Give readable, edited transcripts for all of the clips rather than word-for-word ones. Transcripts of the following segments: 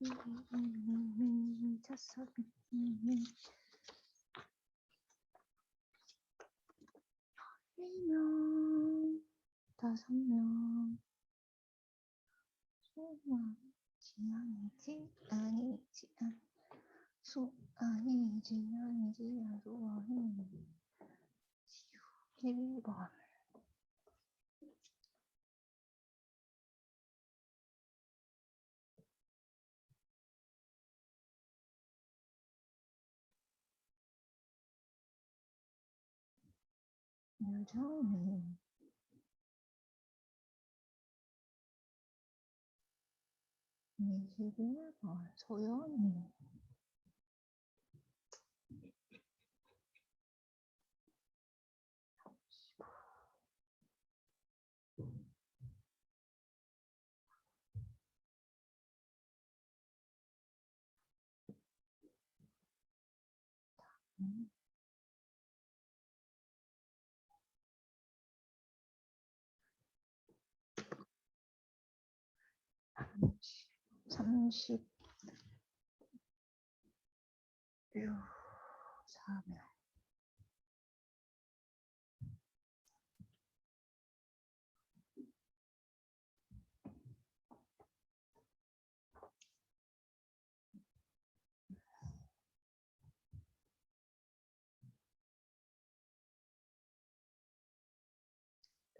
미쳤어. 1명, 5명. 아니지, 아니지, 수 아니지, 아니지, 수 아니지. 1번. 여전히 21번 소연이 36, 4명.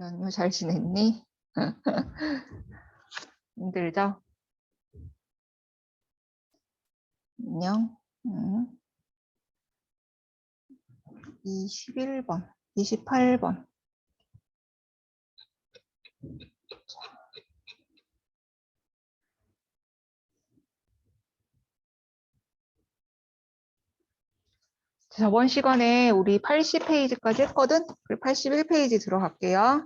연휴 잘 지냈니? 힘들죠? 안녕. 21번, 28번. 저번 시간에 우리 80페이지까지 했거든? 81페이지 들어갈게요.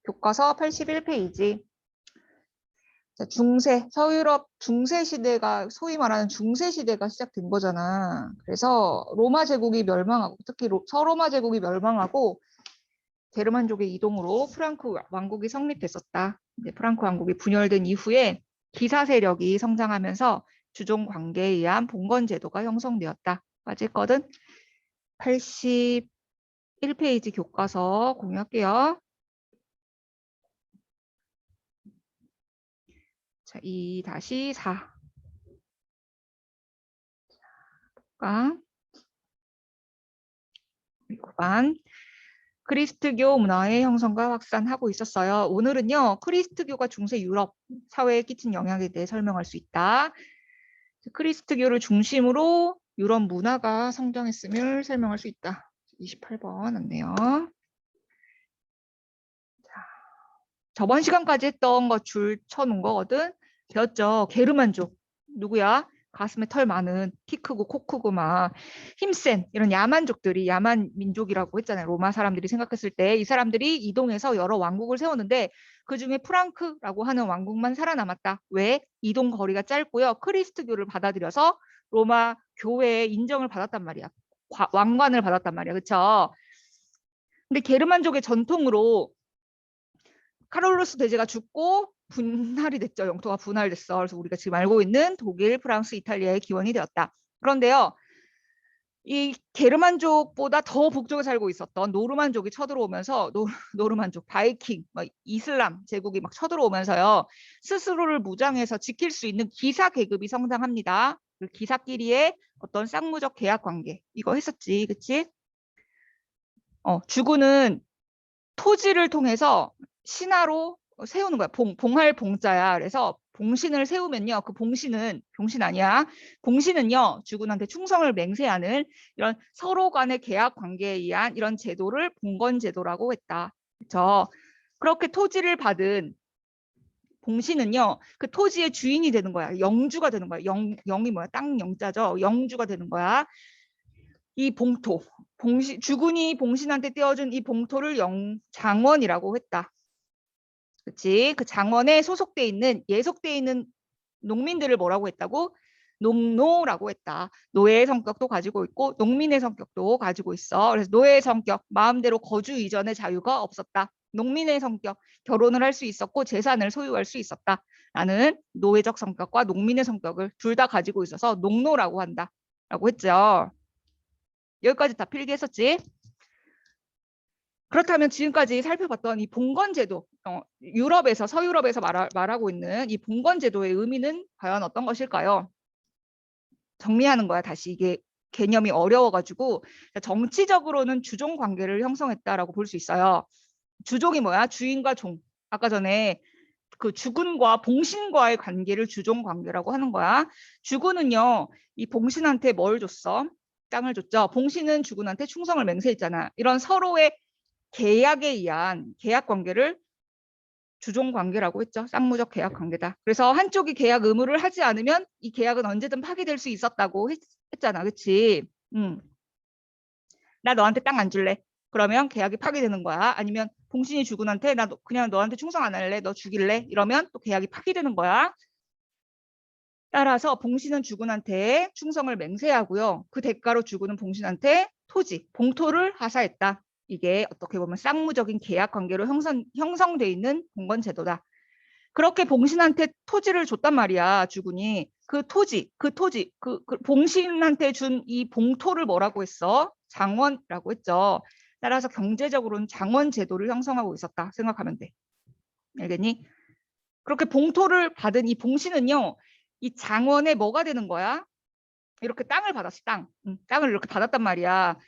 교과서 81페이지. 중세, 서유럽 중세 시대가 소위 말하는 중세 시대가 시작된 거잖아. 그래서 로마 제국이 멸망하고 특히 서로마 제국이 멸망하고 게르만족의 이동으로 프랑크 왕국이 성립됐었다. 이제 프랑크 왕국이 분열된 이후에 기사 세력이 성장하면서 주종 관계에 의한 봉건 제도가 형성되었다. 맞을거든? 81페이지 교과서 공유할게요. 자, 2-4. 볼까? 9번. 크리스트교 문화의 형성과 확산하고 있었어요. 오늘은요, 크리스트교가 중세 유럽 사회에 끼친 영향에 대해 설명할 수 있다. 크리스트교를 중심으로 유럽 문화가 성장했음을 설명할 수 있다. 28번 왔네요. 자, 저번 시간까지 했던 거 줄 쳐놓은 거거든. 배웠죠? 게르만족. 누구야? 가슴에 털 많은, 키 크고 코 크고 막 힘센 이런 야만족들이 야만 민족이라고 했잖아요. 로마 사람들이 생각했을 때 이 사람들이 이동해서 여러 왕국을 세웠는데 그중에 프랑크라고 하는 왕국만 살아남았다. 왜? 이동 거리가 짧고요. 크리스트교를 받아들여서 로마 교회의 인정을 받았단 말이야. 왕관을 받았단 말이야. 그렇죠? 근데 게르만족의 전통으로 카롤루스 대제가 죽고 분할이 됐죠. 영토가 분할됐어. 그래서 우리가 지금 알고 있는 독일, 프랑스, 이탈리아의 기원이 되었다. 그런데요. 이 게르만족보다 더 북쪽에 살고 있었던 노르만족이 쳐들어오면서 노르만족, 바이킹, 이슬람 제국이 막 쳐들어오면서요. 스스로를 무장해서 지킬 수 있는 기사 계급이 성장합니다. 그 기사끼리의 어떤 쌍무적 계약 관계. 이거 했었지. 그치? 주군은 토지를 통해서 신하로 세우는 거야. 봉할 봉자야. 그래서 봉신을 세우면요. 그 봉신은 봉신 아니야. 봉신은요. 주군한테 충성을 맹세하는 이런 서로 간의 계약 관계에 의한 이런 제도를 봉건 제도라고 했다. 그렇죠? 그렇게 토지를 받은 봉신은요. 그 토지의 주인이 되는 거야. 영주가 되는 거야. 영이 뭐야? 땅 영자죠. 영주가 되는 거야. 이 봉토, 주군이 봉신한테 떼어준 이 봉토를 장원이라고 했다. 그치? 그 장원에 소속돼 있는, 예속돼 있는 농민들을 뭐라고 했다고? 농노라고 했다. 노예의 성격도 가지고 있고 농민의 성격도 가지고 있어. 그래서 노예의 성격, 마음대로 거주 이전의 자유가 없었다. 농민의 성격, 결혼을 할 수 있었고 재산을 소유할 수 있었다. 라는 노예적 성격과 농민의 성격을 둘 다 가지고 있어서 농노라고 한다. 라고 했죠. 여기까지 다 필기했었지? 그렇다면 지금까지 살펴봤던 이 봉건제도, 유럽에서, 서유럽에서 말하고 있는 이 봉건제도의 의미는 과연 어떤 것일까요? 정리하는 거야, 다시. 이게 개념이 어려워가지고 정치적으로는 주종 관계를 형성했다라고 볼 수 있어요. 주종이 뭐야? 주인과 종. 아까 전에 그 주군과 봉신과의 관계를 주종 관계라고 하는 거야. 주군은요, 이 봉신한테 뭘 줬어? 땅을 줬죠. 봉신은 주군한테 충성을 맹세했잖아. 이런 서로의 계약에 의한 계약 관계를 주종 관계라고 했죠. 쌍무적 계약 관계다. 그래서 한쪽이 계약 의무를 하지 않으면 이 계약은 언제든 파기될 수 있었다고 했잖아. 그치? 나 너한테 땅 안 줄래. 그러면 계약이 파기되는 거야. 아니면 봉신이 주군한테 나 그냥 너한테 충성 안 할래. 너 죽일래. 이러면 또 계약이 파기되는 거야. 따라서 봉신은 주군한테 충성을 맹세하고요. 그 대가로 주군은 봉신한테 토지, 봉토를 하사했다. 이게 어떻게 보면 쌍무적인 계약 관계로 형성돼 있는 봉건제도다. 그렇게 봉신한테 토지를 줬단 말이야, 주군이. 그 봉신한테 준 이 봉토를 뭐라고 했어? 장원이라고 했죠. 따라서 경제적으로는 장원 제도를 형성하고 있었다 생각하면 돼. 알겠니? 그렇게 봉토를 받은 이 봉신은요, 이 장원의 뭐가 되는 거야? 이렇게 땅을 받았어, 땅. 땅을 이렇게 받았단 말이야.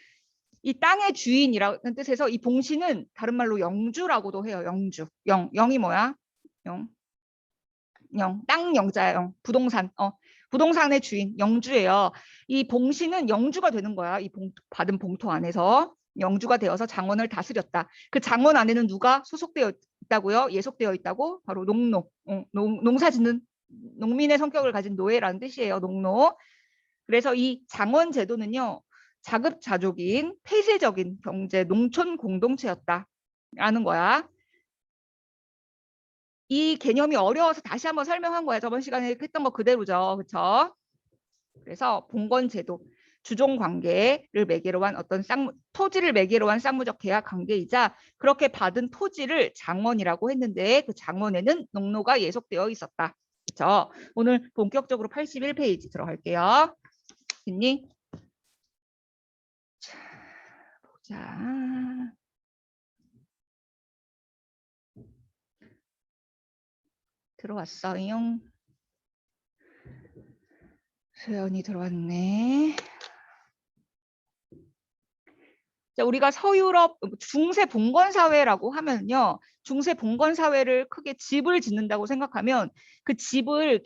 이 땅의 주인이라는 뜻에서 이 봉신은 다른 말로 영주라고도 해요. 영주. 영이 뭐야? 땅 영자야. 부동산. 부동산의 주인, 영주예요. 이 봉신은 영주가 되는 거야. 이 받은 봉토 안에서. 영주가 되어서 장원을 다스렸다. 그 장원 안에는 누가 소속되어 있다고요? 예속되어 있다고? 바로 농노. 농사짓는 농민의 성격을 가진 노예라는 뜻이에요. 농노. 그래서 이 장원 제도는요. 자급자족인 폐쇄적인 경제 농촌 공동체였다라는 거야. 이 개념이 어려워서 다시 한번 설명한 거야. 저번 시간에 했던 거 그대로죠. 그렇죠? 그래서 봉건제도, 주종관계를 매개로 한 어떤 토지를 매개로 한 쌍무적 계약 관계이자 그렇게 받은 토지를 장원이라고 했는데 그 장원에는 농노가 예속되어 있었다. 그렇죠? 오늘 본격적으로 81페이지 들어갈게요. 있니? 자, 보자. 들어왔어요. 수연이 들어왔네. 자, 우리가 서유럽 중세 봉건 사회라고 하면요. 중세 봉건 사회를 크게 집을 짓는다고 생각하면 그 집을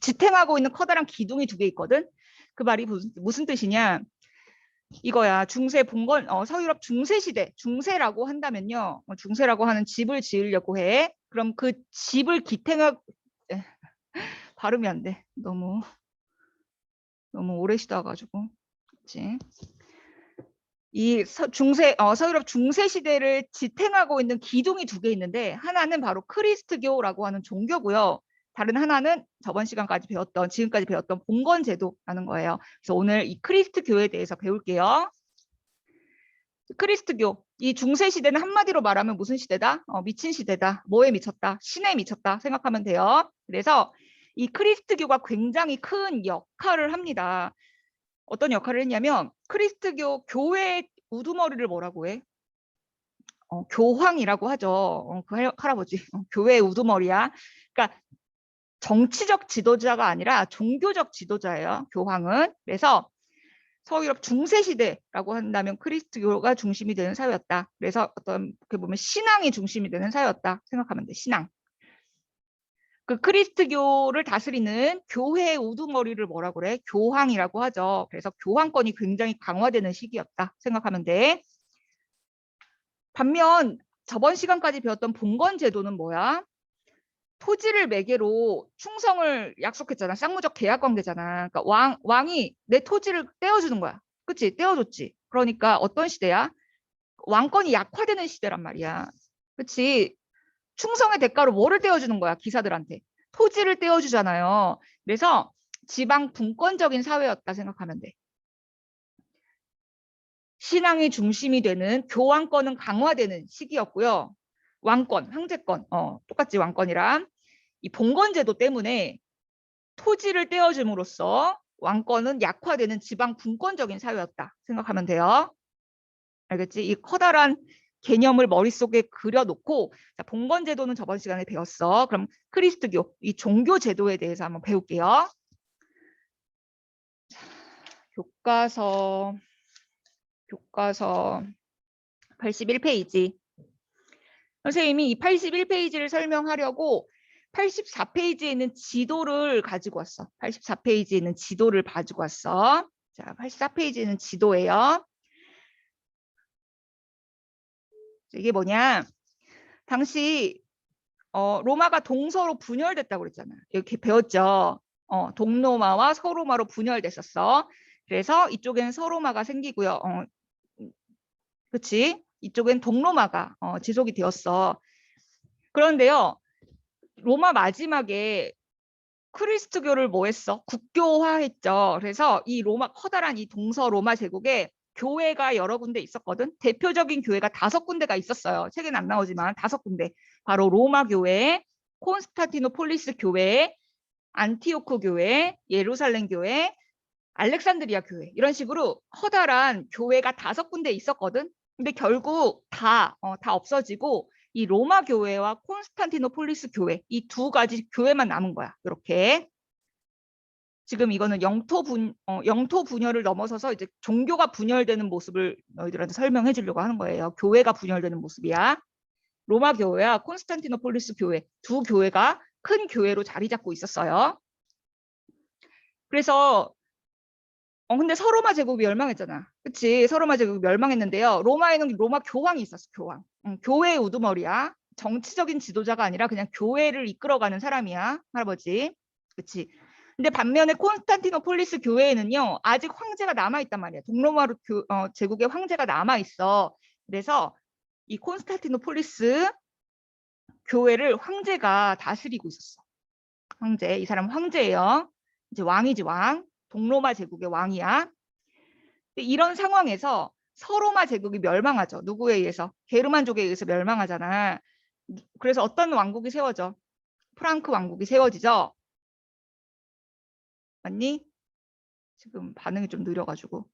지탱하고 있는 커다란 기둥이 두 개 있거든. 그 말이 무슨 뜻이냐? 이거야. 중세 봉건 서유럽 중세 시대 중세라고 한다면요. 중세라고 하는 집을 지으려고 해. 그럼 그 집을 발음이 안 돼. 너무 오래 쉬다 가지고. 그렇지? 이 서유럽 중세 시대를 지탱하고 있는 기둥이 두 개 있는데 하나는 바로 크리스트교라고 하는 종교고요. 다른 하나는 지금까지 배웠던 봉건제도라는 거예요. 그래서 오늘 이 크리스트교에 대해서 배울게요. 크리스트교, 이 중세 시대는 한마디로 말하면 무슨 시대다? 미친 시대다. 뭐에 미쳤다? 신에 미쳤다 생각하면 돼요. 그래서 이 크리스트교가 굉장히 큰 역할을 합니다. 어떤 역할을 했냐면 크리스트교 교회 우두머리를 뭐라고 해? 교황이라고 하죠. 그 할아버지. 교회 우두머리야. 그러니까 정치적 지도자가 아니라 종교적 지도자예요. 교황은. 그래서 서유럽 중세 시대라고 한다면 크리스트교가 중심이 되는 사회였다. 그래서 어떻게 보면 신앙이 중심이 되는 사회였다 생각하면 돼. 신앙. 그 크리스트교를 다스리는 교회의 우두머리를 뭐라고 그래? 교황이라고 하죠. 그래서 교황권이 굉장히 강화되는 시기였다 생각하면 돼. 반면 저번 시간까지 배웠던 봉건제도는 뭐야? 토지를 매개로 충성을 약속했잖아. 쌍무적 계약 관계잖아. 그러니까 왕이 내 토지를 떼어주는 거야. 그치? 떼어줬지. 그러니까 어떤 시대야? 왕권이 약화되는 시대란 말이야. 그치? 충성의 대가로 뭐를 떼어주는 거야? 기사들한테. 토지를 떼어주잖아요. 그래서 지방 분권적인 사회였다 생각하면 돼. 신앙의 중심이 되는 교황권은 강화되는 시기였고요. 왕권, 황제권, 똑같지 왕권이랑 이 봉건제도 때문에 토지를 떼어줌으로써 왕권은 약화되는 지방 분권적인 사회였다 생각하면 돼요. 알겠지? 이 커다란 개념을 머릿속에 그려놓고 자, 봉건제도는 저번 시간에 배웠어. 그럼 크리스트교, 이 종교 제도에 대해서 한번 배울게요. 자, 교과서 81페이지. 선생님이 이 81페이지를 설명하려고 84페이지에 있는 지도를 가지고 왔어. 84페이지에 있는 지도를 가지고 왔어. 자, 84페이지는 지도예요. 이게 뭐냐? 당시 로마가 동서로 분열됐다고 그랬잖아. 이렇게 배웠죠. 동로마와 서로마로 분열됐었어. 그래서 이쪽에는 서로마가 생기고요. 그렇지? 이쪽엔 동로마가 지속이 되었어. 그런데요. 로마 마지막에 크리스트교를 뭐 했어? 국교화했죠. 그래서 이 로마 커다란 이 동서 로마 제국에 교회가 여러 군데 있었거든. 대표적인 교회가 5군데가 있었어요. 책에는 안 나오지만 5군데. 바로 로마 교회, 콘스탄티노폴리스 교회, 안티오크 교회, 예루살렘 교회, 알렉산드리아 교회 이런 식으로 커다란 교회가 5군데 있었거든. 근데 결국 다 없어지고 이 로마 교회와 콘스탄티노폴리스 교회 이 2가지 교회만 남은 거야. 이렇게. 지금 이거는 영토 분열을 넘어서서 이제 종교가 분열되는 모습을 너희들한테 설명해 주려고 하는 거예요. 교회가 분열되는 모습이야. 로마 교회와 콘스탄티노폴리스 교회 2교회가 큰 교회로 자리 잡고 있었어요. 그래서 근데 서로마 제국이 멸망했잖아. 그치? 서로마 제국이 멸망했는데요. 로마에는 로마 교황이 있었어. 교황. 교회의 우두머리야. 정치적인 지도자가 아니라 그냥 교회를 이끌어가는 사람이야. 할아버지. 그치? 근데 반면에 콘스탄티노폴리스 교회에는요. 아직 황제가 남아있단 말이야. 동로마 제국의 황제가 남아있어. 그래서 이 콘스탄티노폴리스 교회를 황제가 다스리고 있었어. 황제. 이 사람 황제예요. 이제 왕이지 왕. 동로마 제국의 왕이야. 이런 상황에서 서로마 제국이 멸망하죠. 누구에 의해서? 게르만족에 의해서 멸망하잖아. 그래서 어떤 왕국이 세워져? 프랑크 왕국이 세워지죠. 맞니? 지금 반응이 좀 느려가지고.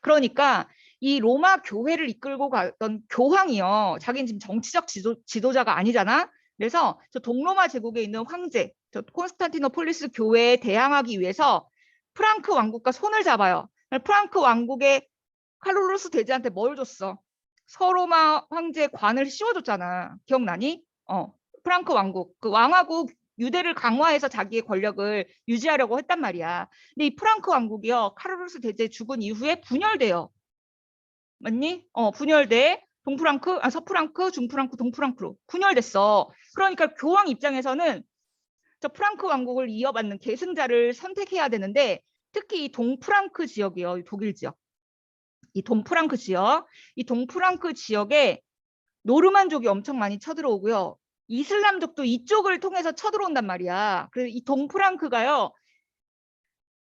그러니까 이 로마 교회를 이끌고 갔던 교황이요. 자기는 지금 정치적 지도자가 아니잖아. 그래서 저 동로마 제국에 있는 황제, 저 콘스탄티노폴리스 교회에 대항하기 위해서 프랑크 왕국과 손을 잡아요. 프랑크 왕국의 카롤루스 대제한테 뭘 줬어? 서로마 황제 관을 씌워줬잖아. 기억나니? 프랑크 왕국. 그 왕하고 유대를 강화해서 자기의 권력을 유지하려고 했단 말이야. 근데 이 프랑크 왕국이요. 카롤루스 대제 죽은 이후에 분열돼요. 맞니? 분열돼. 서프랑크, 중프랑크, 동프랑크로 분열됐어. 그러니까 교황 입장에서는 저 프랑크 왕국을 이어받는 계승자를 선택해야 되는데 특히 이 동프랑크 지역이요. 독일 지역. 이 동프랑크 지역에 노르만족이 엄청 많이 쳐들어오고요. 이슬람족도 이쪽을 통해서 쳐들어온단 말이야. 그래서 이 동프랑크가요.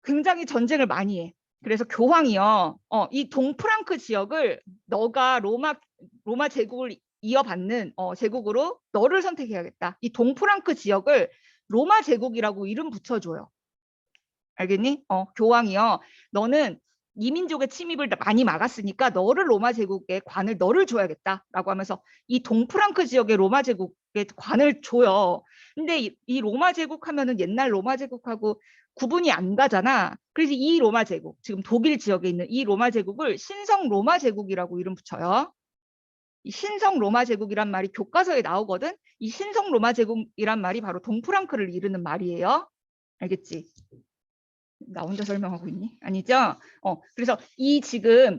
굉장히 전쟁을 많이 해. 그래서 교황이요. 이 동프랑크 지역을 너가 로마 제국을 이어받는 제국으로 너를 선택해야겠다. 이 동프랑크 지역을 로마 제국이라고 이름 붙여줘요. 알겠니? 교황이요. 너는 이민족의 침입을 많이 막았으니까 너를 로마 제국의 관을 너를 줘야겠다라고 하면서 이 동프랑크 지역의 로마 제국의 관을 줘요. 근데 이 로마 제국 하면은 옛날 로마 제국하고 구분이 안 가잖아. 그래서 이 로마 제국, 지금 독일 지역에 있는 이 로마 제국을 신성 로마 제국이라고 이름 붙여요. 이 신성 로마 제국이란 말이 교과서에 나오거든. 이 신성 로마 제국이란 말이 바로 동프랑크를 이르는 말이에요. 알겠지? 나 혼자 설명하고 있니? 아니죠? 그래서 이 지금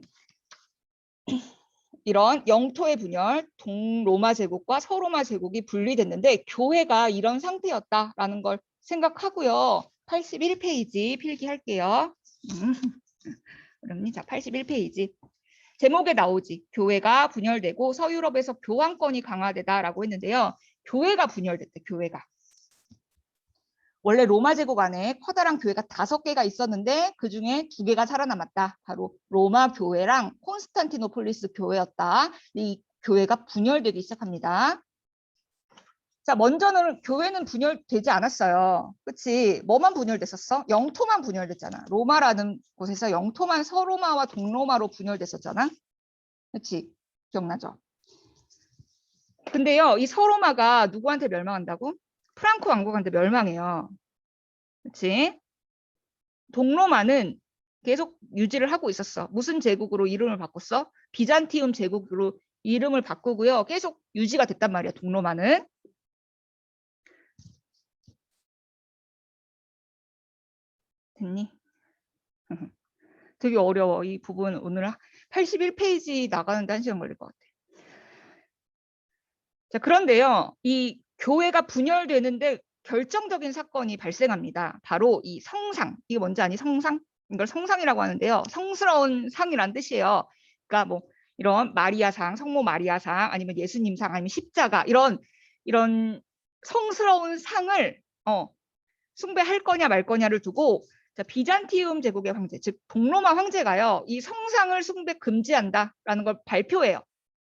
이런 영토의 분열, 동로마 제국과 서로마 제국이 분리됐는데 교회가 이런 상태였다라는 걸 생각하고요. 81페이지 필기할게요. 그럼니? 자, 81페이지. 제목에 나오지. 교회가 분열되고 서유럽에서 교황권이 강화되다라고 했는데요. 교회가 분열됐대, 교회가. 원래 로마 제국 안에 커다란 교회가 5개가 있었는데 그중에 2개가 살아남았다. 바로 로마 교회랑 콘스탄티노폴리스 교회였다. 이 교회가 분열되기 시작합니다. 자, 먼저는 교회는 분열되지 않았어요. 그치? 뭐만 분열됐었어? 영토만 분열됐잖아. 로마라는 곳에서 영토만 서로마와 동로마로 분열됐었잖아. 그치? 기억나죠? 근데요, 이 서로마가 누구한테 멸망한다고? 프랑크 왕국한테 멸망해요. 그치? 동로마는 계속 유지를 하고 있었어. 무슨 제국으로 이름을 바꿨어? 비잔티움 제국으로 이름을 바꾸고요. 계속 유지가 됐단 말이야, 동로마는. 됐니? 되게 어려워. 이 부분 오늘 81페이지 나가는데 1시간 걸릴 것 같아. 자, 그런데요. 이 교회가 분열되는데 결정적인 사건이 발생합니다. 바로 이 성상. 이게 뭔지 아니? 성상? 이걸 성상이라고 하는데요. 성스러운 상이란 뜻이에요. 그러니까 뭐 이런 마리아상, 성모 마리아상, 아니면 예수님상, 아니면 십자가 이런 성스러운 상을 숭배할 거냐 말 거냐를 두고 자, 비잔티움 제국의 황제, 즉 동로마 황제가요. 이 성상을 숭배 금지한다라는 걸 발표해요.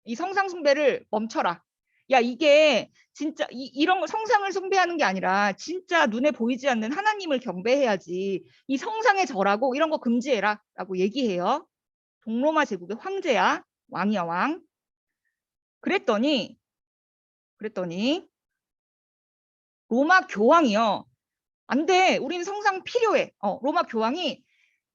이 성상 숭배를 멈춰라. 야, 이게 진짜 이런 거 성상을 숭배하는 게 아니라 진짜 눈에 보이지 않는 하나님을 경배해야지. 이 성상에 절하고 이런 거 금지해라 라고 얘기해요. 동로마 제국의 황제야. 왕이야, 왕. 그랬더니 로마 교황이요. 안 돼. 우리는 성상 필요해. 로마 교황이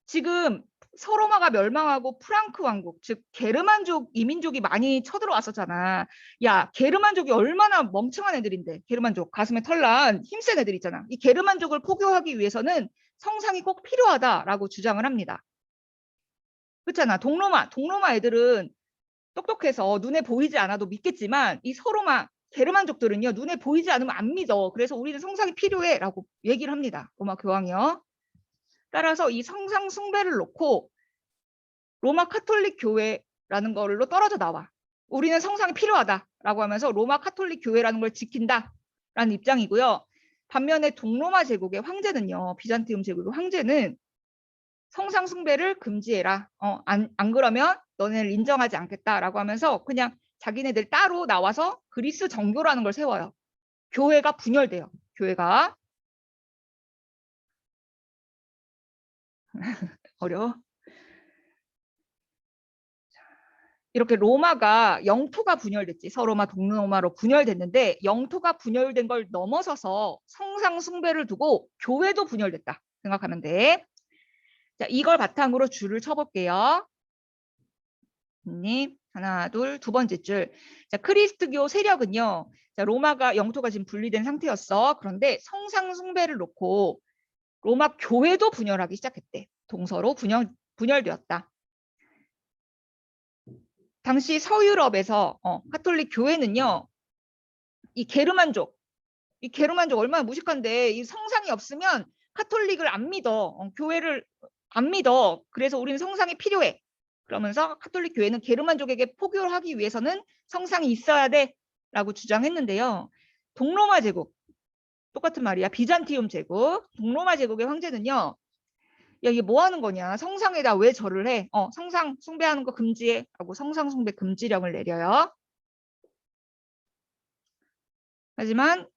지금 서로마가 멸망하고 프랑크 왕국, 즉 게르만족 이민족이 많이 쳐들어왔었잖아. 야, 게르만족이 얼마나 멍청한 애들인데. 게르만족, 가슴에 털난 힘센 애들 있잖아. 이 게르만족을 포교하기 위해서는 성상이 꼭 필요하다라고 주장을 합니다. 그렇잖아. 동로마 애들은 똑똑해서 눈에 보이지 않아도 믿겠지만 이 서로마 게르만족들은요. 눈에 보이지 않으면 안 믿어. 그래서 우리는 성상이 필요해라고 얘기를 합니다. 로마 교황이요. 따라서 이 성상 숭배를 놓고 로마 카톨릭 교회라는 걸로 떨어져 나와. 우리는 성상이 필요하다라고 하면서 로마 카톨릭 교회라는 걸 지킨다라는 입장이고요. 반면에 동로마 제국의 황제는요. 비잔티움 제국의 황제는 성상 숭배를 금지해라. 안 그러면 너네를 인정하지 않겠다라고 하면서 그냥 자기네들 따로 나와서 그리스 정교라는 걸 세워요. 교회가 분열돼요. 교회가. 어려워. 이렇게 로마가 영토가 분열됐지. 서로마, 동로마로 분열됐는데 영토가 분열된 걸 넘어서서 성상 숭배를 두고 교회도 분열됐다. 생각하면 돼. 자, 이걸 바탕으로 줄을 쳐볼게요. 하나, 둘, 두 번째 줄. 자, 크리스트교 세력은요. 자, 로마가 영토가 지금 분리된 상태였어. 그런데 성상 숭배를 놓고 로마 교회도 분열하기 시작했대. 동서로 분열되었다. 당시 서유럽에서 카톨릭 교회는요. 이 게르만족 얼마나 무식한데 이 성상이 없으면 카톨릭을 안 믿어. 교회를 안 믿어. 그래서 우리는 성상이 필요해. 그러면서 카톨릭 교회는 게르만족에게 포교를 하기 위해서는 성상이 있어야 돼 라고 주장했는데요. 동로마 제국 똑같은 말이야. 비잔티움 제국 동로마 제국의 황제는요. 야, 이게 뭐 하는 거냐. 성상에다 왜 절을 해. 성상 숭배하는 거 금지해 라고 성상 숭배 금지령을 내려요. 하지만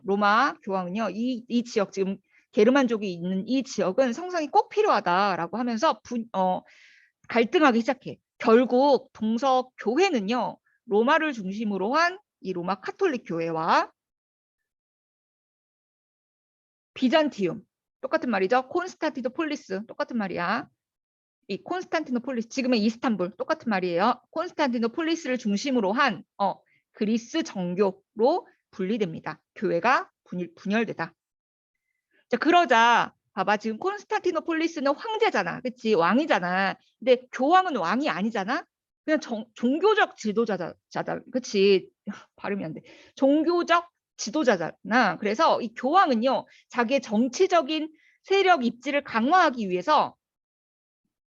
로마 교황은요. 이 지역 지금 게르만족이 있는 이 지역은 성상이 꼭 필요하다라고 하면서 갈등하기 시작해. 결국 동서 교회는요. 로마를 중심으로 한 이 로마 카톨릭 교회와 비잔티움 똑같은 말이죠. 콘스탄티노폴리스 똑같은 말이야. 이 콘스탄티노폴리스 지금의 이스탄불 똑같은 말이에요. 콘스탄티노폴리스를 중심으로 한 그리스 정교로 분리됩니다. 교회가 분열되다. 자, 그러자 봐봐. 지금 콘스탄티노폴리스는 황제잖아. 그치? 왕이잖아. 근데 교황은 왕이 아니잖아. 그냥 종교적 지도자다. 그치? 발음이 안 돼. 종교적 지도자잖아. 그래서 이 교황은요. 자기의 정치적인 세력 입지를 강화하기 위해서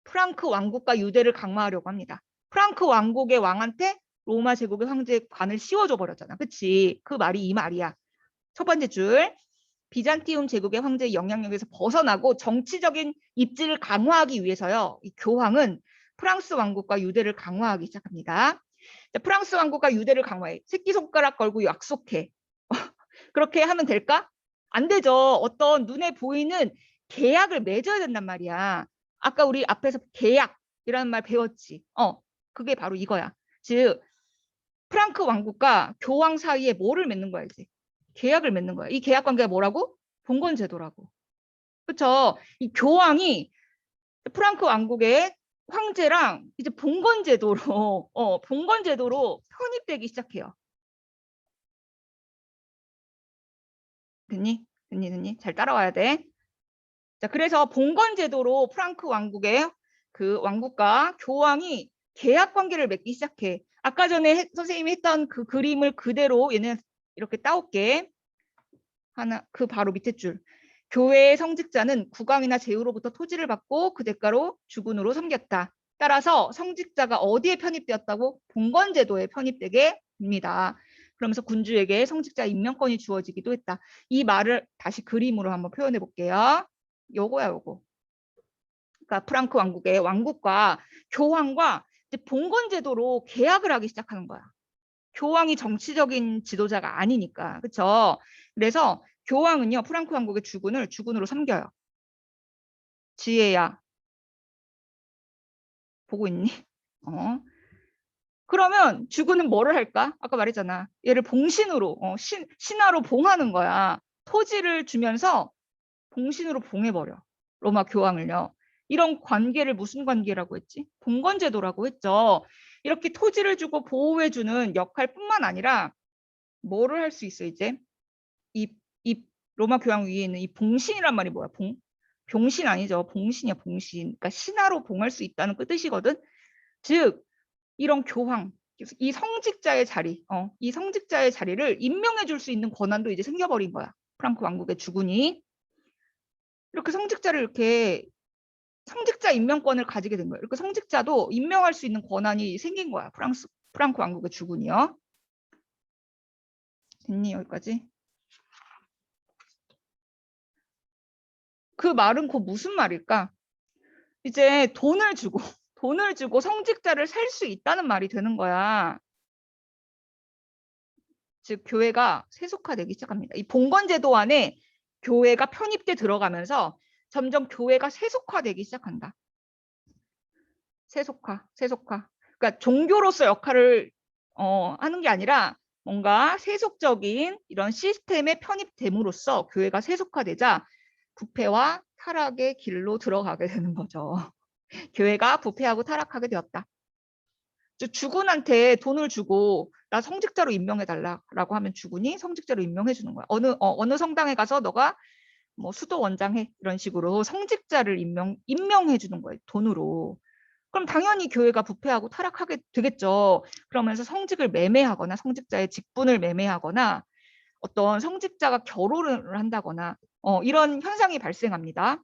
프랑크 왕국과 유대를 강화하려고 합니다. 프랑크 왕국의 왕한테 로마 제국의 황제의 관을 씌워줘 버렸잖아. 그치? 그 말이 이 말이야. 첫 번째 줄. 비잔티움 제국의 황제의 영향력에서 벗어나고 정치적인 입지를 강화하기 위해서요. 이 교황은 프랑스 왕국과 유대를 강화하기 시작합니다. 자, 프랑스 왕국과 유대를 강화해. 새끼손가락 걸고 약속해. 그렇게 하면 될까? 안 되죠. 어떤 눈에 보이는 계약을 맺어야 된단 말이야. 아까 우리 앞에서 계약이라는 말 배웠지. 그게 바로 이거야. 즉 프랑크 왕국과 교황 사이에 뭐를 맺는 거야 이제? 계약을 맺는 거야. 이 계약 관계가 뭐라고? 봉건제도라고. 그렇죠? 이 교황이 프랑크 왕국의 황제랑 이제 봉건제도로 봉건제도로 편입되기 시작해요. 됐니? 됐니? 잘 따라와야 돼. 자, 그래서 봉건제도로 프랑크 왕국의 그 왕국과 교황이 계약 관계를 맺기 시작해. 아까 전에 선생님이 했던 그 그림을 그대로 얘는 이렇게 따올게. 하나, 그 바로 밑에 줄. 교회의 성직자는 국왕이나 제후로부터 토지를 받고 그 대가로 주군으로 섬겼다. 따라서 성직자가 어디에 편입되었다고? 봉건제도에 편입되게 됩니다. 그러면서 군주에게 성직자 임명권이 주어지기도 했다. 이 말을 다시 그림으로 한번 표현해 볼게요. 요거야, 요거. 그러니까 프랑크 왕국의 왕국과 교황과 이제 봉건제도로 계약을 하기 시작하는 거야. 교황이 정치적인 지도자가 아니니까. 그렇죠? 그래서 교황은요. 프랑크 왕국의 주군을 주군으로 섬겨요. 지혜야. 보고 있니? 그러면 주군은 뭐를 할까? 아까 말했잖아. 얘를 봉신으로, 신하로 봉하는 거야. 토지를 주면서 봉신으로 봉해버려. 로마 교황을요. 이런 관계를 무슨 관계라고 했지? 봉건제도라고 했죠. 이렇게 토지를 주고 보호해주는 역할뿐만 아니라 뭐를 할 수 있어 이제? 이 로마 교황 위에 있는 이 봉신이란 말이 뭐야? 병신 아니죠. 봉신이야, 봉신. 그러니까 신하로 봉할 수 있다는 그 뜻이거든. 즉 이런 교황, 이 성직자의 자리, 이 성직자의 자리를 임명해 줄 수 있는 권한도 이제 생겨버린 거야. 프랑크 왕국의 주군이. 이렇게 성직자를 이렇게 성직자 임명권을 가지게 된 거예요. 이렇게 성직자도 임명할 수 있는 권한이 생긴 거야. 프랑크 왕국의 주군이요. 됐니 여기까지? 그 말은 곧 무슨 말일까? 이제 돈을 주고 성직자를 살 수 있다는 말이 되는 거야. 즉 교회가 세속화되기 시작합니다. 이 봉건제도 안에 교회가 편입돼 들어가면서 점점 교회가 세속화되기 시작한다. 세속화. 그러니까 종교로서 역할을 하는 게 아니라 뭔가 세속적인 이런 시스템에 편입됨으로써 교회가 세속화되자 부패와 타락의 길로 들어가게 되는 거죠. 교회가 부패하고 타락하게 되었다. 주군한테 돈을 주고 나 성직자로 임명해달라고 하면 주군이 성직자로 임명해 주는 거야. 어느 성당에 가서 너가 뭐 수도 원장해 이런 식으로 성직자를 임명해 주는 거예요. 돈으로. 그럼 당연히 교회가 부패하고 타락하게 되겠죠. 그러면서 성직을 매매하거나 성직자의 직분을 매매하거나 어떤 성직자가 결혼을 한다거나 이런 현상이 발생합니다.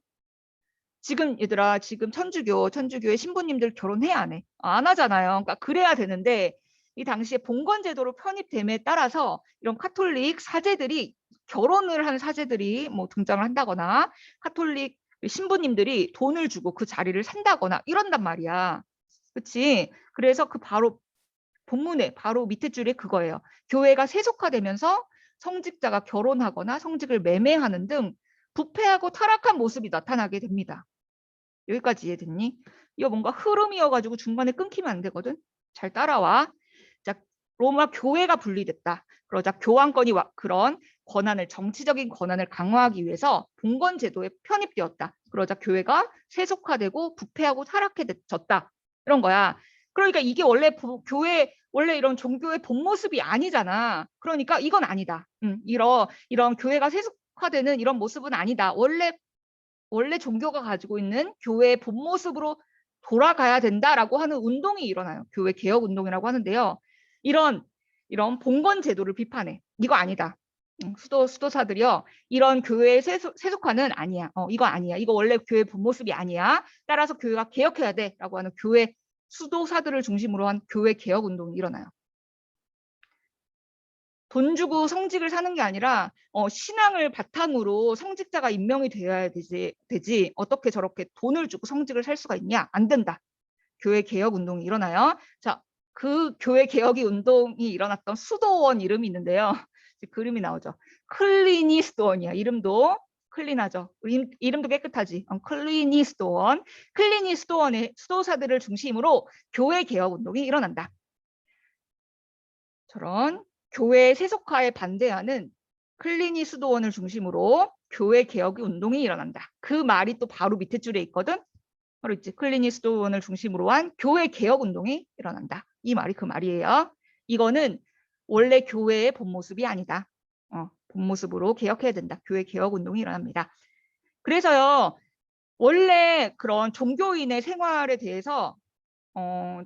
지금 얘들아 지금 천주교의 신부님들 결혼해 안 해? 안 하잖아요. 그러니까 그래야 되는데 이 당시에 봉건제도로 편입됨에 따라서 이런 카톨릭 사제들이 결혼을 한 사제들이 뭐 등장을 한다거나 카톨릭 신부님들이 돈을 주고 그 자리를 산다거나 이런단 말이야. 그렇지? 그래서 그 바로 본문에 바로 밑에 줄에 그거예요. 교회가 세속화되면서 성직자가 결혼하거나 성직을 매매하는 등 부패하고 타락한 모습이 나타나게 됩니다. 여기까지 이해됐니? 이거 뭔가 흐름이어가지고 중간에 끊기면 안 되거든. 잘 따라와. 자, 로마 교회가 분리됐다. 그러자 교황권이 그런 권한을 정치적인 권한을 강화하기 위해서 봉건 제도에 편입되었다. 그러자 교회가 세속화되고 부패하고 타락해졌다. 이런 거야. 그러니까 이게 원래 교회 원래 이런 종교의 본 모습이 아니잖아. 그러니까 이건 아니다. 이런 교회가 세속화되는 이런 모습은 아니다. 원래 종교가 가지고 있는 교회의 본 모습으로 돌아가야 된다라고 하는 운동이 일어나요. 교회 개혁 운동이라고 하는데요. 이런 봉건 제도를 비판해. 이거 아니다. 수도사들이요. 이런 교회의 세속화는 아니야. 이거 아니야. 이거 원래 교회 본 모습이 아니야. 따라서 교회가 개혁해야 돼라고 하는 교회 수도사들을 중심으로 한 교회 개혁 운동이 일어나요. 돈 주고 성직을 사는 게 아니라 신앙을 바탕으로 성직자가 임명이 되어야 되지. 어떻게 저렇게 돈을 주고 성직을 살 수가 있냐? 안 된다. 교회 개혁 운동이 일어나요. 자, 그 교회 개혁 운동이 일어났던 수도원 이름이 있는데요. 그림이 나오죠. 클리니 수도원이야. 이름도 클린하죠. 이름도 깨끗하지. 클리니 수도원. 클리니 수도원의 수도사들을 중심으로 교회 개혁 운동이 일어난다. 저런 교회 세속화에 반대하는 클리니 수도원을 중심으로 교회 개혁 운동이 일어난다. 그 말이 또 바로 밑에 줄에 있거든. 바로 있지. 클리니 수도원을 중심으로 한 교회 개혁 운동이 일어난다. 이 말이 그 말이에요. 이거는 원래 교회의 본 모습이 아니다. 본 모습으로 개혁해야 된다. 교회 개혁 운동이 일어납니다. 그래서요. 원래 그런 종교인의 생활에 대해서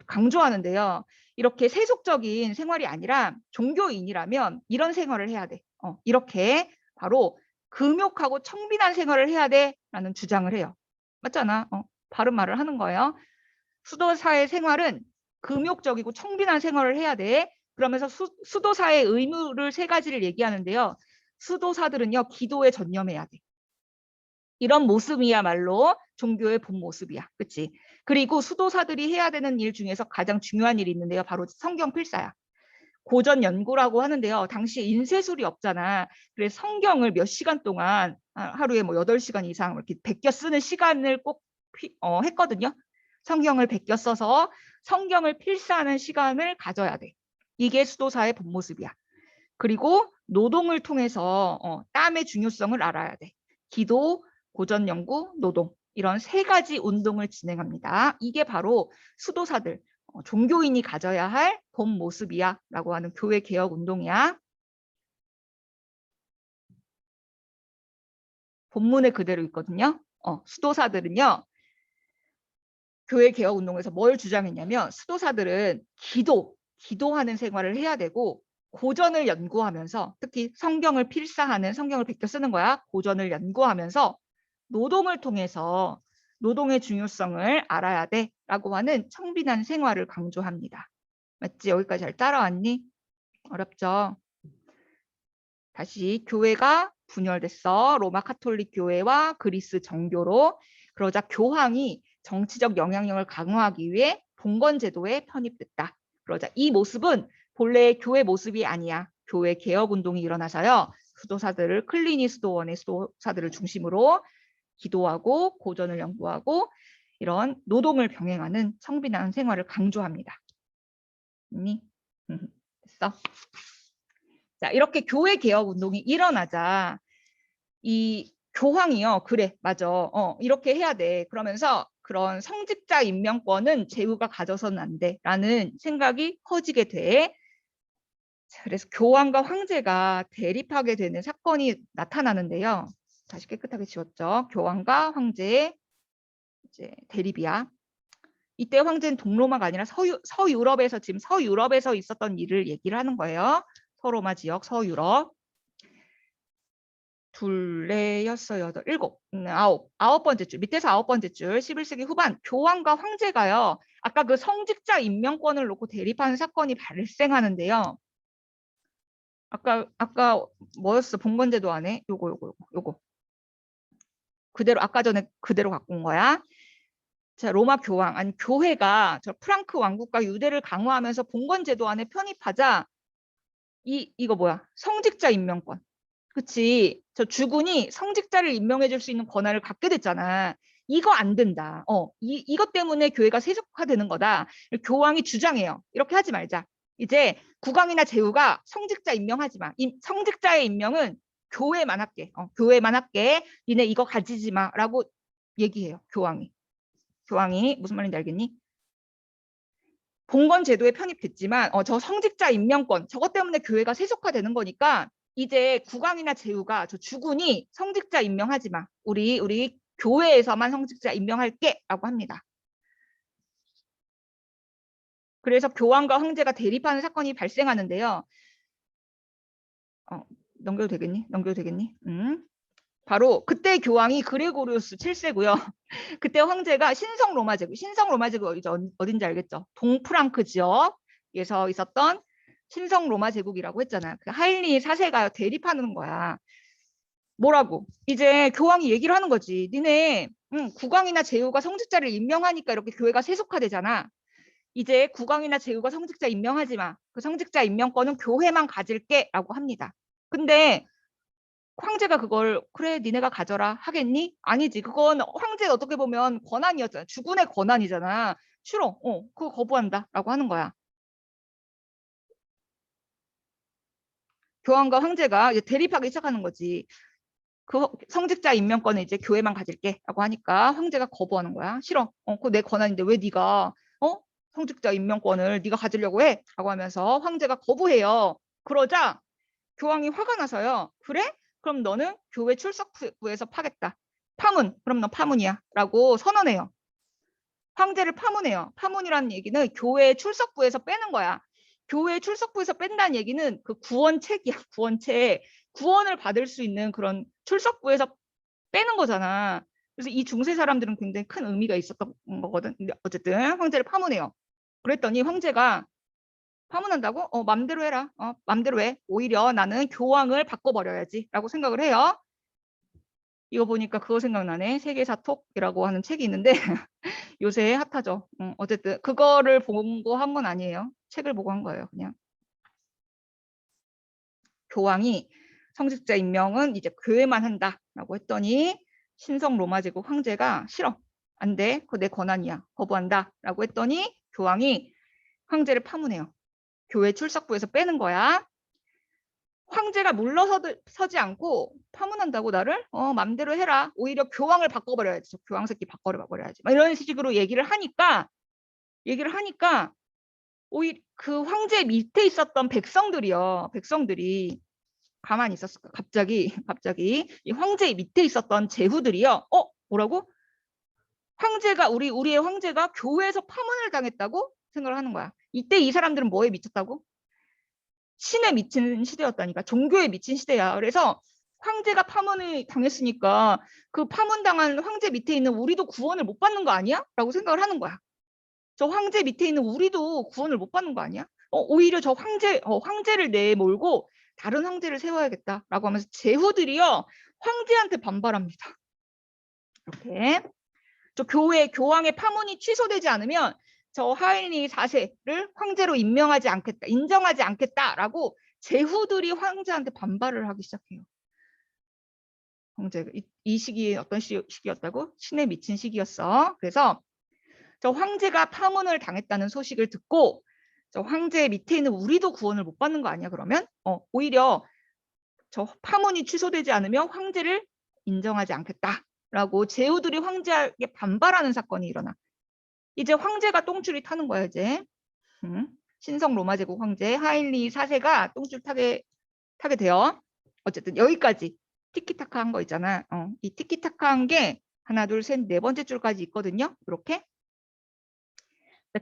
강조하는데요. 이렇게 세속적인 생활이 아니라 종교인이라면 이런 생활을 해야 돼. 이렇게 바로 금욕하고 청빈한 생활을 해야 돼라는 주장을 해요. 맞잖아. 바른 말을 하는 거예요. 수도사의 생활은 금욕적이고 청빈한 생활을 해야 돼. 그러면서 수도사의 의무를 3가지를 얘기하는데요. 수도사들은요. 기도에 전념해야 돼. 이런 모습이야말로 종교의 본 모습이야. 그치? 그리고 수도사들이 해야 되는 일 중에서 가장 중요한 일이 있는데요. 바로 성경 필사야. 고전 연구라고 하는데요. 당시에 인쇄술이 없잖아. 그래서 성경을 몇 시간 동안 하루에 뭐 8시간 이상 이렇게 베껴 쓰는 시간을 꼭 했거든요. 성경을 베껴 써서 성경을 필사하는 시간을 가져야 돼. 이게 수도사의 본 모습이야. 그리고 노동을 통해서 땀의 중요성을 알아야 돼. 기도, 고전 연구, 노동 이런 3가지 운동을 진행합니다. 이게 바로 수도사들, 종교인이 가져야 할 본 모습이야 라고 하는 교회 개혁 운동이야. 본문에 그대로 있거든요. 수도사들은요. 교회 개혁 운동에서 뭘 주장했냐면 수도사들은 기도하는 생활을 해야 되고 고전을 연구하면서 특히 성경을 필사하는 성경을 베껴 쓰는 거야. 고전을 연구하면서 노동을 통해서 노동의 중요성을 알아야 돼라고 하는 청빈한 생활을 강조합니다. 맞지? 여기까지 잘 따라왔니? 어렵죠? 다시 교회가 분열됐어. 로마 카톨릭 교회와 그리스 정교로. 그러자 교황이 정치적 영향력을 강화하기 위해 봉건제도에 편입됐다. 그러자 이 모습은 본래의 교회 모습이 아니야. 교회 개혁 운동이 일어나서요. 수도사들을 클리니 수도원의 수도사들을 중심으로 기도하고 고전을 연구하고 이런 노동을 병행하는 청빈한 생활을 강조합니다. 됐어? 자, 이렇게 교회 개혁 운동이 일어나자 이 교황이요. 그래, 맞아. 이렇게 해야 돼. 그러면서 그런 성직자 임명권은 제후가 가져서는 안 돼라는 생각이 커지게 돼. 자, 그래서 교황과 황제가 대립하게 되는 사건이 나타나는데요. 다시 깨끗하게 지웠죠. 교황과 황제의 이제 대립이야. 이때 황제는 동로마가 아니라 서유럽에서 지금 서유럽에서 있었던 일을 얘기를 하는 거예요. 서로마 지역, 서유럽. 둘, 넷, 여섯, 여덟, 일곱, 아홉 번째 줄, 밑에서 9번째 줄, 11세기 후반 교황과 황제가요. 아까 그 성직자 임명권을 놓고 대립하는 사건이 발생하는데요. 아까 뭐였어? 봉건제도 안에 요거. 그대로 아까 전에 그대로 갖고 온 거야. 자, 로마 교황 아니 교회가 저 프랑크 왕국과 유대를 강화하면서 봉건제도 안에 편입하자 이거 뭐야? 성직자 임명권. 그치. 저 주군이 성직자를 임명해 줄 수 있는 권한을 갖게 됐잖아. 이거 안 된다. 이것 때문에 교회가 세속화되는 거다. 교황이 주장해요. 이렇게 하지 말자. 이제 국왕이나 제후가 성직자 임명하지 마. 성직자의 임명은 교회만 할게. 교회만 할게. 니네 이거 가지지 마라고 얘기해요. 교황이 무슨 말인지 알겠니? 봉건 제도에 편입됐지만 저 성직자 임명권 저것 때문에 교회가 세속화되는 거니까 이제 국왕이나 제후가 저 주군이 성직자 임명하지 마. 우리 교회에서만 성직자 임명할게 라고 합니다. 그래서 교황과 황제가 대립하는 사건이 발생하는데요. 넘겨도 되겠니? 바로 그때 교황이 그레고리우스 7세고요. 그때 황제가 신성 로마 제국 어딘지 알겠죠? 동프랑크 지역에서 있었던 신성 로마 제국이라고 했잖아. 그 하일리 4세가 대립하는 거야. 뭐라고? 이제 교황이 얘기를 하는 거지. 니네 국왕이나 제후가 성직자를 임명하니까 이렇게 교회가 세속화되잖아. 이제 국왕이나 제후가 성직자 임명하지 마. 그 성직자 임명권은 교회만 가질게 라고 합니다. 근데 황제가 그걸 그래 니네가 가져라 하겠니? 아니지. 그건 황제 어떻게 보면 권한이었잖아. 주군의 권한이잖아. 싫어. 그거 거부한다 라고 하는 거야. 교황과 황제가 이제 대립하기 시작하는 거지. 그 성직자 임명권은 이제 교회만 가질게 라고 하니까 황제가 거부하는 거야. 싫어. 그거 내 권한인데 왜 네가 성직자 임명권을 네가 가지려고 해? 라고 하면서 황제가 거부해요. 그러자 교황이 화가 나서요. 그래? 그럼 너는 교회 출석부에서 파겠다. 파문. 그럼 너 파문이야. 라고 선언해요. 황제를 파문해요. 파문이라는 얘기는 교회 출석부에서 빼는 거야. 교회 출석부에서 뺀다는 얘기는 그 구원책이야. 구원책. 구원을 받을 수 있는 그런 출석부에서 빼는 거잖아. 그래서 이 중세 사람들은 굉장히 큰 의미가 있었던 거거든. 근데 어쨌든 황제를 파문해요. 그랬더니 황제가 파문한다고? 맘대로 해라. 맘대로 해. 오히려 나는 교황을 바꿔버려야지. 라고 생각을 해요. 이거 보니까 그거 생각나네. 세계사톡이라고 하는 책이 있는데 요새 핫하죠. 어쨌든 그거를 보고 한 건 아니에요. 책을 보고 한 거예요. 그냥. 교황이 성직자 임명은 이제 교회만 한다라고 했더니 신성 로마 제국 황제가 싫어. 안 돼. 그거 내 권한이야. 거부한다라고 했더니 교황이 황제를 파문해요. 교회 출석부에서 빼는 거야. 황제가 물러서지 않고 파문한다고 나를 맘대로 해라. 오히려 교황을 바꿔버려야지. 교황 새끼 바꿔버려야지. 막 이런 식으로 얘기를 하니까 오히려 그 황제 밑에 있었던 백성들이 가만히 있었을까? 갑자기 이 황제 밑에 있었던 제후들이요. 뭐라고? 우리의 황제가 교회에서 파문을 당했다고 생각을 하는 거야. 이때 이 사람들은 뭐에 미쳤다고? 신에 미친 시대였다니까. 종교에 미친 시대야. 그래서 황제가 파문을 당했으니까 그 파문당한 황제 밑에 있는 우리도 구원을 못 받는 거 아니야? 라고 생각을 하는 거야. 저 황제 밑에 있는 우리도 구원을 못 받는 거 아니야? 오히려 저 황제를 내몰고 다른 황제를 세워야겠다라고 하면서 제후들이요 황제한테 반발합니다. 이렇게 저 교황의 파문이 취소되지 않으면 저 하인리 4세를 황제로 인정하지 않겠다라고 제후들이 황제한테 반발을 하기 시작해요. 황제가 이 시기에 어떤 시기였다고? 신에 미친 시기였어. 그래서 저 황제가 파문을 당했다는 소식을 듣고 저 황제 밑에 있는 우리도 구원을 못 받는 거 아니야 그러면? 오히려 저 파문이 취소되지 않으면 황제를 인정하지 않겠다라고 제후들이 황제에게 반발하는 사건이 일어나. 이제 황제가 똥줄이 타는 거야 이제. 신성 로마 제국 황제 하일리 4세가 똥줄 타게 돼요. 어쨌든 여기까지 티키타카 한 거 있잖아. 이 티키타카 한 게 하나 둘 셋 네 번째 줄까지 있거든요. 이렇게.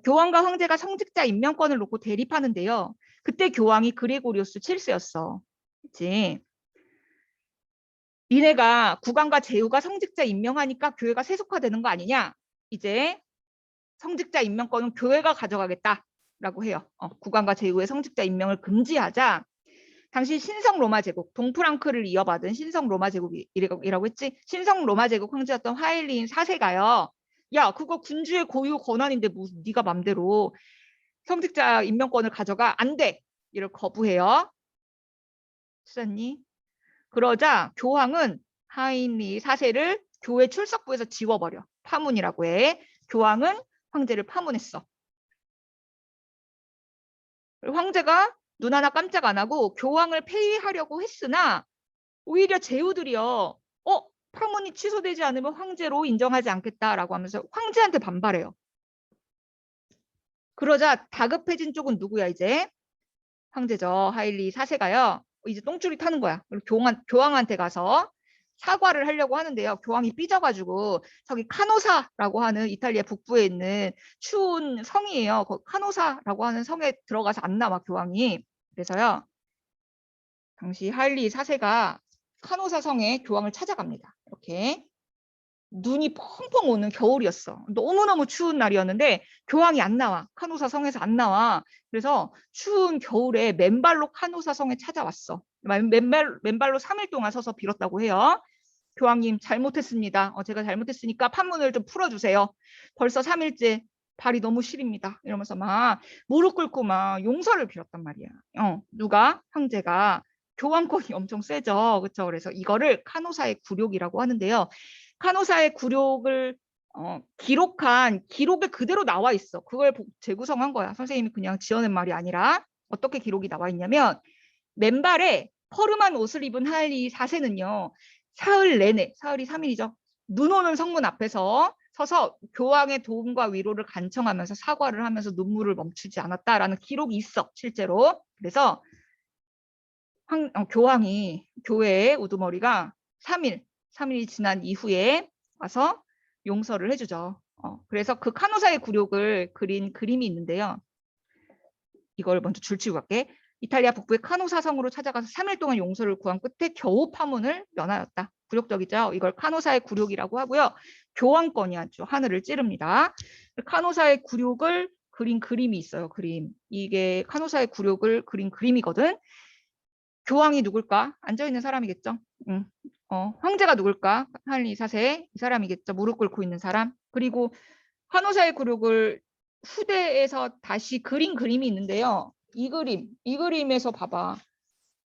교황과 황제가 성직자 임명권을 놓고 대립하는데요. 그때 교황이 그레고리우스 7세였어. 그치? 니네가 국왕과 제후가 성직자 임명하니까 교회가 세속화되는 거 아니냐? 이제 성직자 임명권은 교회가 가져가겠다라고 해요. 국왕과 제후의 성직자 임명을 금지하자. 당시 신성 로마 제국, 동프랑크를 이어받은 신성 로마 제국이라고 했지? 신성 로마 제국 황제였던 하일리인 4세가요. 야, 그거 군주의 고유 권한인데 무슨 네가 맘대로 성직자 임명권을 가져가? 안 돼. 이를 거부해요. 수사님. 그러자 교황은 하인리 4세를 교회 출석부에서 지워버려. 파문이라고 해. 교황은 황제를 파문했어. 황제가 눈 하나 깜짝 안 하고 교황을 폐위하려고 했으나 오히려 제후들이요. 파문이 취소되지 않으면 황제로 인정하지 않겠다라고 하면서 황제한테 반발해요. 그러자 다급해진 쪽은 누구야 이제? 황제죠. 하일리 4세가요. 이제 똥줄이 타는 거야. 그리고 교황한테 가서 사과를 하려고 하는데요. 교황이 삐져가지고 저기 카노사라고 하는 이탈리아 북부에 있는 추운 성이에요. 카노사라고 하는 성에 들어가서 안 나와 교황이. 그래서요. 당시 하일리 4세가 카노사 성에 교황을 찾아갑니다. 이렇게 눈이 펑펑 오는 겨울이었어. 너무너무 추운 날이었는데 교황이 안 나와. 카노사 성에서 안 나와. 그래서 추운 겨울에 맨발로 카노사 성에 찾아왔어. 맨발로 3일 동안 서서 빌었다고 해요. 교황님 잘못했습니다. 제가 잘못했으니까 판문을 좀 풀어주세요. 벌써 3일째 발이 너무 시립니다. 이러면서 막 무릎 꿇고 막 용서를 빌었단 말이야. 누가? 황제가. 교황권이 엄청 세죠. 그렇죠? 그래서 이거를 카노사의 굴욕이라고 하는데요. 카노사의 굴욕을 기록한 기록에 그대로 나와 있어. 그걸 재구성한 거야. 선생님이 그냥 지어낸 말이 아니라 어떻게 기록이 나와 있냐면 맨발에 허름한 옷을 입은 할리 4세는요. 사흘 내내, 사흘이 3일이죠. 눈 오는 성문 앞에서 서서 교황의 도움과 위로를 간청하면서 사과를 하면서 눈물을 멈추지 않았다라는 기록이 있어. 실제로. 그래서 교황이 교회의 우두머리가 3일이 지난 이후에 와서 용서를 해주죠. 그래서 그 카노사의 굴욕을 그린 그림이 있는데요. 이걸 먼저 줄치고 갈게. 이탈리아 북부의 카노사 성으로 찾아가서 3일 동안 용서를 구한 끝에 겨우 파문을 면하였다. 굴욕적이죠. 이걸 카노사의 굴욕이라고 하고요. 교황권이 아주 하늘을 찌릅니다. 카노사의 굴욕을 그린 그림이 있어요. 그림. 이게 카노사의 굴욕을 그린 그림이거든. 교황이 누굴까? 앉아있는 사람이겠죠. 황제가 누굴까? 할리 4세 이 사람이겠죠. 무릎 꿇고 있는 사람. 그리고 카노사의 굴욕을 후대에서 다시 그린 그림이 있는데요. 이 그림에서 봐봐.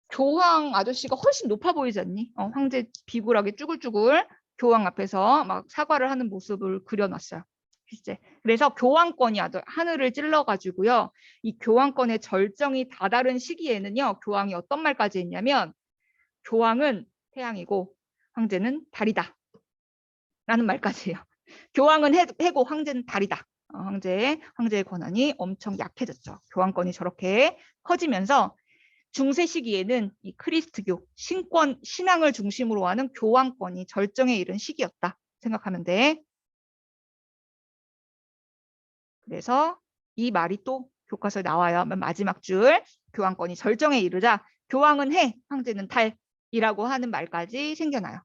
교황 아저씨가 훨씬 높아 보이지 않니? 황제 비굴하게 쭈글쭈글 교황 앞에서 막 사과를 하는 모습을 그려놨어요. 글쎄. 그래서 교황권이 아주 하늘을 찔러가지고요. 이 교황권의 절정이 다다른 시기에는요. 교황이 어떤 말까지 했냐면 교황은 태양이고 황제는 달이다. 라는 말까지 해요. 교황은 해고 황제는 달이다. 황제의 권한이 엄청 약해졌죠. 교황권이 저렇게 커지면서 중세 시기에는 이 크리스트교, 신앙을 중심으로 하는 교황권이 절정에 이른 시기였다 생각하면 돼. 그래서 이 말이 또 교과서에 나와요. 마지막 줄, 교황권이 절정에 이르자 교황은 해, 황제는 달이라고 하는 말까지 생겨나요.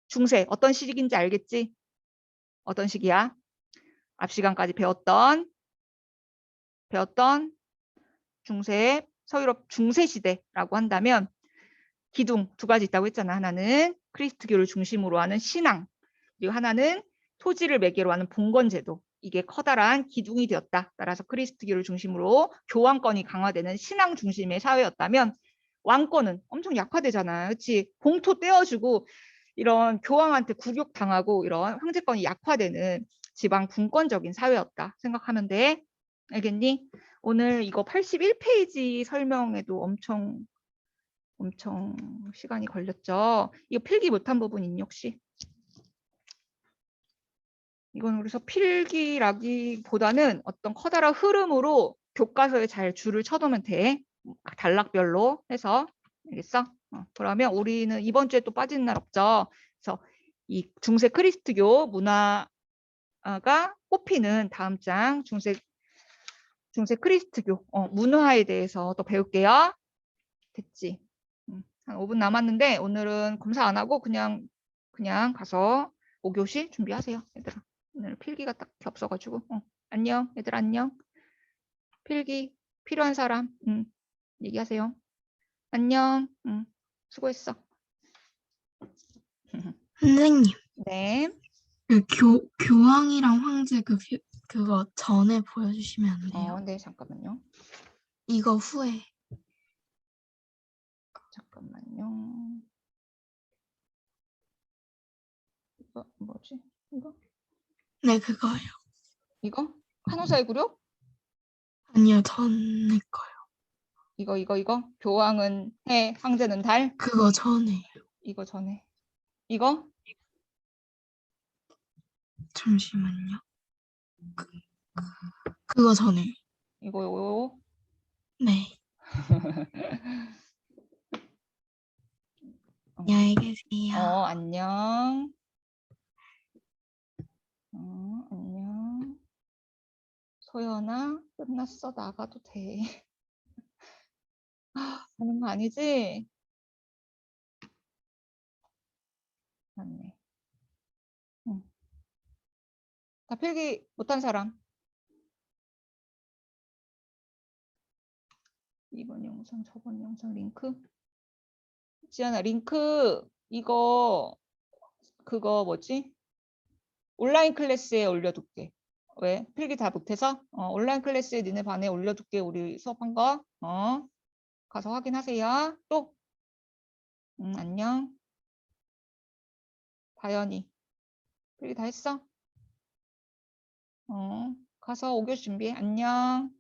중세, 어떤 시기인지 알겠지? 어떤 시기야? 앞 시간까지 배웠던 중세, 서유럽 중세 시대라고 한다면 기둥 두 가지 있다고 했잖아. 하나는 크리스트교를 중심으로 하는 신앙, 그리고 하나는 토지를 매개로 하는 봉건제도. 이게 커다란 기둥이 되었다. 따라서 크리스트교를 중심으로 교황권이 강화되는 신앙 중심의 사회였다면 왕권은 엄청 약화되잖아. 그렇지? 공토 떼어주고 이런 교황한테 굴욕당하고 이런 황제권이 약화되는 지방 분권적인 사회였다 생각하면 돼. 알겠니? 오늘 이거 81페이지 설명에도 엄청 시간이 걸렸죠. 이거 필기 못한 부분 있니 혹시? 이건 그래서 필기라기보다는 어떤 커다란 흐름으로 교과서에 잘 줄을 쳐두면 돼. 단락별로 해서. 알겠어? 그러면 우리는 이번 주에 또 빠지는 날 없죠. 그래서 이 중세 크리스트교 문화가 꼽히는 다음 장 중세 크리스트교 문화에 대해서 또 배울게요. 됐지? 한 5분 남았는데 오늘은 검사 안 하고 그냥 가서 5교시 준비하세요. 얘들아. 오늘 필기가 딱 없어가지고. 안녕. 얘들아 안녕. 필기 필요한 사람 얘기하세요. 안녕. 수고했어. 선생님, 네. 그 교황이랑 황제 그거 전에 보여주시면 안 돼요? 네, 잠깐만요. 이거 후에. 잠깐만요. 이거 뭐지? 이거? 네, 그거요. 이거? 간호사의 굴욕? 아니요, 전에 거요. 이거? 교황은 해, 황제는 달? 그거 전에. 이거 전에. 이거? 잠시만요. 그거 전에. 이거. 네. 안녕히 계세요. 안녕. 안녕. 소연아, 끝났어. 나가도 돼. 하는 거 아니지? 맞네. 자, 필기 못한 사람. 이번 영상, 저번 영상 링크. 지연아, 링크 이거 그거 뭐지? 온라인 클래스에 올려둘게. 왜? 필기 다 못해서? 온라인 클래스에 니네 반에 올려둘게. 우리 수업한 거. 가서 확인하세요. 또. 안녕. 다현이. 필기 다 했어? 가서 5교시 준비해. 안녕.